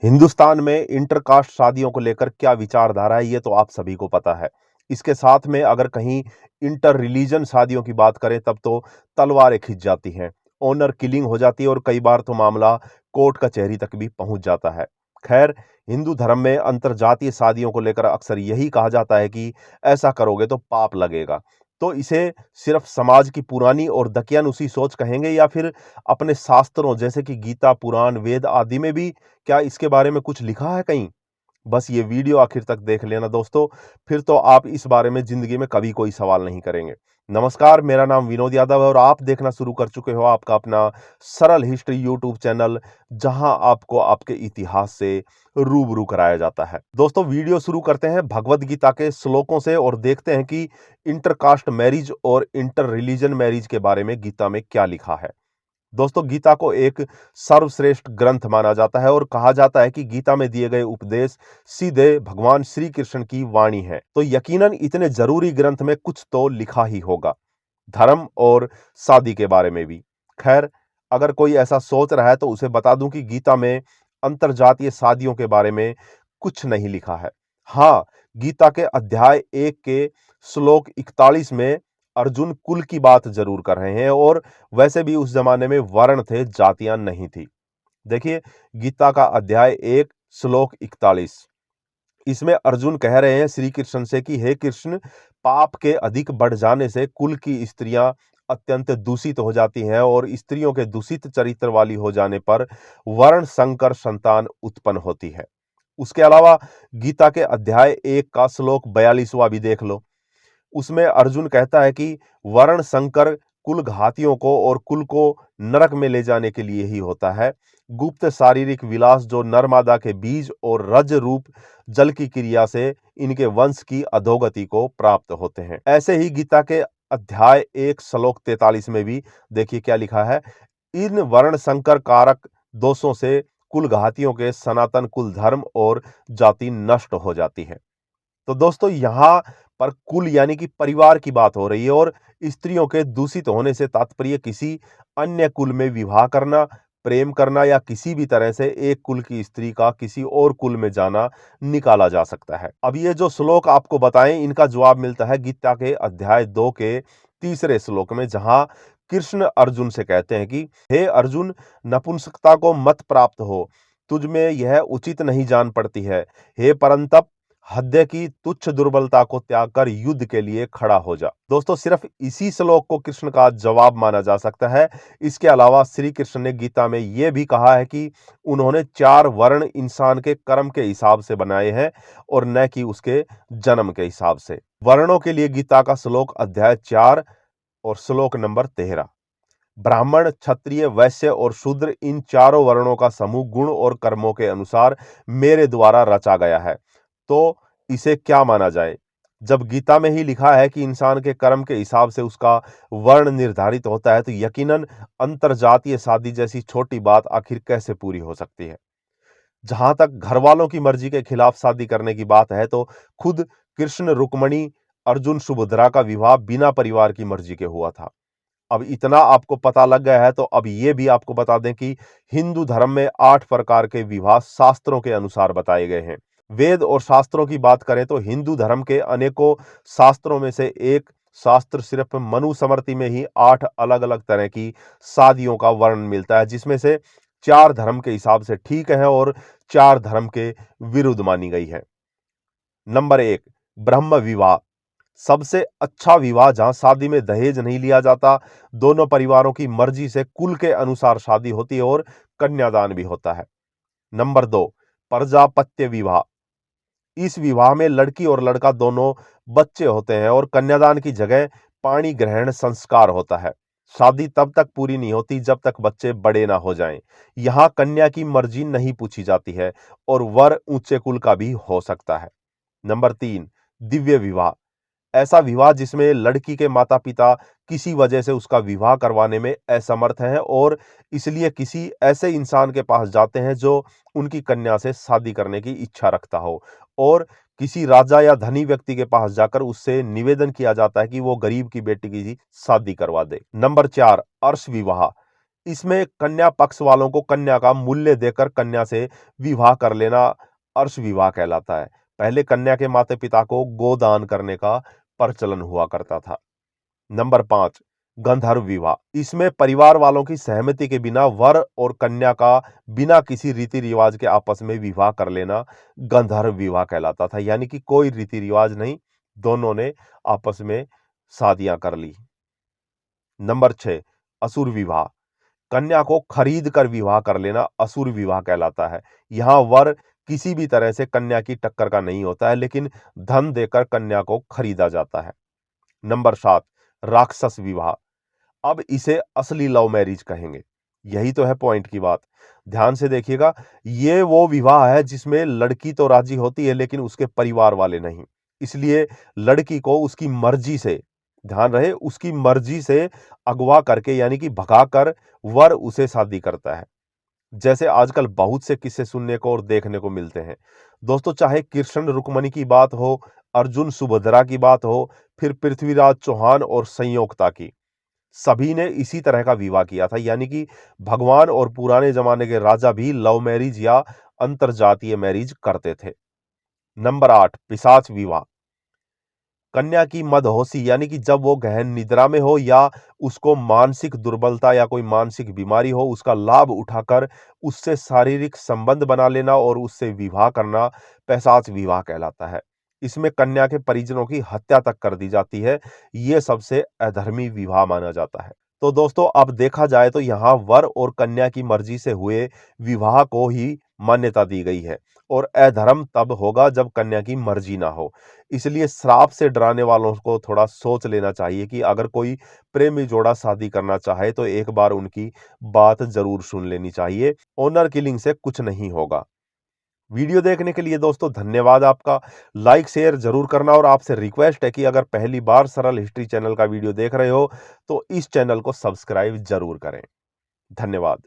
हिंदुस्तान में इंटरकास्ट शादियों को लेकर क्या विचारधारा है, ये तो आप सभी को पता है। इसके साथ में अगर कहीं इंटर रिलीजन शादियों की बात करें तब तो तलवारें खिंच जाती हैं, ऑनर किलिंग हो जाती है और कई बार तो मामला कोर्ट कचहरी तक भी पहुंच जाता है। खैर, हिंदू धर्म में अंतरजातीय शादियों को लेकर अक्सर यही कहा जाता है कि ऐसा करोगे तो पाप लगेगा। तो इसे सिर्फ समाज की पुरानी और दकियानुसी सोच कहेंगे या फिर अपने शास्त्रों जैसे कि गीता, पुराण, वेद आदि में भी क्या इसके बारे में कुछ लिखा है कहीं? बस ये वीडियो आखिर तक देख लेना दोस्तों, फिर तो आप इस बारे में जिंदगी में कभी कोई सवाल नहीं करेंगे। नमस्कार, मेरा नाम विनोद यादव है और आप देखना शुरू कर चुके हो आपका अपना सरल हिस्ट्री यूट्यूब चैनल, जहां आपको आपके इतिहास से रूबरू कराया जाता है। दोस्तों, वीडियो शुरू करते हैं भगवद गीता के श्लोकों से और देखते हैं कि इंटरकास्ट मैरिज और इंटर रिलीजन मैरिज के बारे में गीता में क्या लिखा है। दोस्तों, गीता को एक सर्वश्रेष्ठ ग्रंथ माना जाता है और कहा जाता है कि गीता में दिए गए उपदेश सीधे भगवान श्री कृष्ण की वाणी है। तो यकीनन इतने जरूरी ग्रंथ में कुछ तो लिखा ही होगा, धर्म और शादी के बारे में भी। खैर, अगर कोई ऐसा सोच रहा है तो उसे बता दूं कि गीता में अंतरजातीय शादियों के बारे में कुछ नहीं लिखा है। हाँ, गीता के अध्याय 1 के श्लोक 41 में अर्जुन कुल की बात जरूर कर रहे हैं और वैसे भी उस जमाने में वर्ण थे, जातियां नहीं थी। देखिए, गीता का अध्याय 1 श्लोक 41, इसमें अर्जुन कह रहे हैं श्री कृष्ण से कि हे कृष्ण, पाप के अधिक बढ़ जाने से कुल की स्त्रियां अत्यंत दूषित हो जाती हैं और स्त्रियों के दूषित चरित्र वाली हो जाने पर वर्ण संकर संतान उत्पन्न होती है। उसके अलावा गीता के अध्याय 1 का श्लोक 42वां भी देख लो। उसमें अर्जुन कहता है कि वर्ण संकर कुल घातियों को और कुल को नरक में ले जाने के लिए ही होता है। गुप्त शारीरिक विलास जो नरमादा के बीज और रज रूप जल की क्रिया से इनके वंश की अधोगति को प्राप्त होते हैं। ऐसे ही गीता के अध्याय 1 श्लोक 43 में भी देखिए क्या लिखा है। इन वर्ण संकर कारक दोषों से कुल घातियों के सनातन कुल धर्म और जाति नष्ट हो जाती है। तो दोस्तों, यहां पर कुल यानी कि परिवार की बात हो रही है और स्त्रियों के दूषित होने से तात्पर्य किसी अन्य कुल में विवाह करना, प्रेम करना या किसी भी तरह से एक कुल की स्त्री का किसी और कुल में जाना निकाला जा सकता है। अब ये जो श्लोक आपको बताएं, इनका जवाब मिलता है गीता के अध्याय 2 के तीसरे श्लोक में, जहां कृष्ण अर्जुन से कहते हैं कि हे अर्जुन, नपुंसकता को मत प्राप्त हो, तुझ में यह उचित नहीं जान पड़ती है। हे परंतप, हृदय की तुच्छ दुर्बलता को त्याग कर युद्ध के लिए खड़ा हो जा। दोस्तों, सिर्फ इसी श्लोक को कृष्ण का जवाब माना जा सकता है। इसके अलावा श्री कृष्ण ने गीता में यह भी कहा है कि उन्होंने 4 वर्ण इंसान के कर्म के हिसाब से बनाए हैं और न कि उसके जन्म के हिसाब से। वर्णों के लिए गीता का श्लोक अध्याय 4 और श्लोक नंबर 13। ब्राह्मण, क्षत्रिय, वैश्य और शूद्र, इन चारों वर्णों का समूह गुण और कर्मों के अनुसार मेरे द्वारा रचा गया है। तो इसे क्या माना जाए? जब गीता में ही लिखा है कि इंसान के कर्म के हिसाब से उसका वर्ण निर्धारित होता है, तो यकीनन अंतरजातीय शादी जैसी छोटी बात आखिर कैसे पूरी हो सकती है? जहां तक घर वालों की मर्जी के खिलाफ शादी करने की बात है, तो खुद कृष्ण रुक्मणी, अर्जुन सुभद्रा का विवाह बिना परिवार की मर्जी के हुआ था। अब इतना आपको पता लग गया है तो अब यह भी आपको बता दें कि हिंदू धर्म में 8 प्रकार के विवाह शास्त्रों के अनुसार बताए गए हैं। वेद और शास्त्रों की बात करें तो हिंदू धर्म के अनेकों शास्त्रों में से एक शास्त्र सिर्फ मनुस्मृति में ही 8 अलग अलग तरह की शादियों का वर्णन मिलता है, जिसमें से 4 धर्म के हिसाब से ठीक है और 4 धर्म के विरुद्ध मानी गई है। नंबर 1, ब्रह्म विवाह। सबसे अच्छा विवाह, जहां शादी में दहेज नहीं लिया जाता, दोनों परिवारों की मर्जी से कुल के अनुसार शादी होती है और कन्यादान भी होता है। नंबर 2, प्रजापत्य विवाह। इस विवाह में लड़की और लड़का दोनों बच्चे होते हैं और कन्यादान की जगह पाणी ग्रहण संस्कार होता है। शादी तब तक पूरी नहीं होती जब तक बच्चे बड़े ना हो जाएं। यहां कन्या की मर्जी नहीं पूछी जाती है और वर ऊंचे कुल का भी हो सकता है। नंबर 3, दिव्य विवाह। ऐसा विवाह जिसमें लड़की के माता पिता किसी वजह से उसका विवाह करवाने में असमर्थ हैं और इसलिए किसी ऐसे इंसान के पास जाते हैं जो उनकी कन्या से शादी करने की इच्छा रखता हो और किसी राजा या धनी व्यक्ति के पास जाकर उससे निवेदन किया जाता है कि वो गरीब की बेटी की शादी करवा दे। नंबर 4, अर्श विवाह। इसमें कन्या पक्ष वालों को कन्या का मूल्य देकर कन्या से विवाह कर लेना अर्श विवाह कहलाता है। पहले कन्या के माता पिता को गोदान करने का प्रचलन हुआ करता था। नंबर 5, गंधर्व विवाह। इसमें परिवार वालों की सहमति के बिना वर और कन्या का बिना किसी रीति रिवाज के आपस में विवाह कर लेना गंधर्व विवाह कहलाता था। यानी कि कोई रीति रिवाज नहीं, दोनों ने आपस में शादियां कर ली। नंबर 6, असुर विवाह। कन्या को खरीद कर विवाह कर लेना असुर विवाह कहलाता है। यहां वर किसी भी तरह से कन्या की टक्कर का नहीं होता है, लेकिन धन देकर कन्या को खरीदा जाता है। नंबर 7, राक्षस विवाह। अब इसे असली लव मैरिज कहेंगे। यही तो है पॉइंट की बात। ध्यान से देखिएगा, ये वो विवाह है जिसमें लड़की तो राजी होती है लेकिन उसके परिवार वाले नहीं। इसलिए लड़की को उसकी मर्जी से, ध्यान रहे, उसकी मर्जी से अगवा करके यानी कि भगाकर वर उसे शादी करता है। जैसे आजकल बहुत से किस्से सुनने को और देखने को मिलते हैं। दोस्तों, चाहे कृष्ण रुक्मणी की बात हो, अर्जुन सुभद्रा की बात हो, फिर पृथ्वीराज चौहान और संयोगता की, सभी ने इसी तरह का विवाह किया था। यानी कि भगवान और पुराने जमाने के राजा भी लव मैरिज या अंतरजातीय मैरिज करते थे। नंबर 8, पिशाच विवाह। कन्या की मदहोशी यानी कि जब वो गहन निद्रा में हो या उसको मानसिक दुर्बलता या कोई मानसिक बीमारी हो, उसका लाभ उठाकर उससे शारीरिक संबंध बना लेना और उससे विवाह करना पिशाच विवाह कहलाता है। इसमें कन्या के परिजनों की हत्या तक कर दी जाती है। यह सबसे अधर्मी विवाह माना जाता है। तो दोस्तों, अब देखा जाए तो यहाँ वर और कन्या की मर्जी से हुए विवाह को ही मान्यता दी गई है और अधर्म तब होगा जब कन्या की मर्जी ना हो। इसलिए श्राप से डराने वालों को थोड़ा सोच लेना चाहिए कि अगर कोई प्रेमी जोड़ा शादी करना चाहे तो एक बार उनकी बात जरूर सुन लेनी चाहिए। ऑनर किलिंग से कुछ नहीं होगा। वीडियो देखने के लिए दोस्तों धन्यवाद आपका। लाइक शेयर जरूर करना और आपसे रिक्वेस्ट है कि अगर पहली बार सरल हिस्ट्री चैनल का वीडियो देख रहे हो तो इस चैनल को सब्सक्राइब जरूर करें। धन्यवाद।